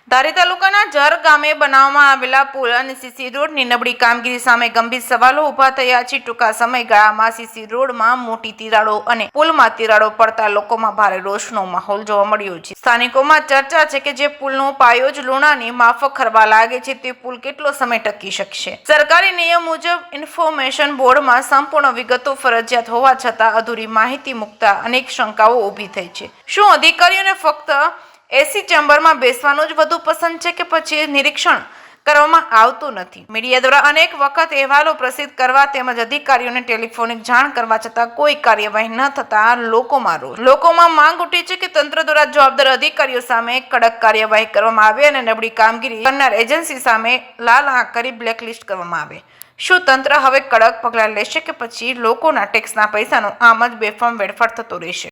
ધારી તાલુકાના જર ગામે બનાવવામાં આવેલા પુલ અને સીસી રોડની નબળી કામગીરી સામે ગંભીર સવાલો ઉભા થયા છે. ટૂંકા સમયગાળામાં સીસી રોડમાં મોટી તિરાડો અને પુલમાં તિરાડો પડતા લોકોમાં ભારે રોષનો માહોલ જોવા મળ્યો છે. સ્થાનિકોમાં ચર્ચા છે કે જે પુલનો પાયો જ લુણાની માફક ખરવા લાગે છે તે પુલ કેટલો સમય ટકી શકશે. સરકારી નિયમ મુજબ ઇન્ફોર્મેશન બોર્ડમાં સંપૂર્ણ વિગતો ફરજિયાત હોવા છતાં અધૂરી માહિતી મૂકતા અનેક શંકાઓ ઊભી થઈ છે. શું અધિકારીઓને ફક્ત એસી ચેમ્બરમાં બેસવાનું જ વધુ પસંદ છે કે પછી નિરીક્ષણ કરવામાં આવતું નથી? મીડિયા દ્વારા અનેક વખત અહેવાલો પ્રસિદ્ધ કરવા તેમજ અધિકારીઓને ટેલિફોનિક જાણ કરવા છતાં કોઈ કાર્યવાહી ન થતા લોકોમાં માંગ ઉઠી છે કે તંત્ર દ્વારા જવાબદાર અધિકારીઓ સામે કડક કાર્યવાહી કરવામાં આવે અને નબળી કામગીરી કરનાર એજન્સી સામે લાલ આંખ કરી બ્લેકલિસ્ટ કરવામાં આવે. શું તંત્ર હવે કડક પગલાં લેશે કે પછી લોકોના ટેક્સના પૈસાનો આમ જ બેફામ વેડફાટ થતો રહેશે?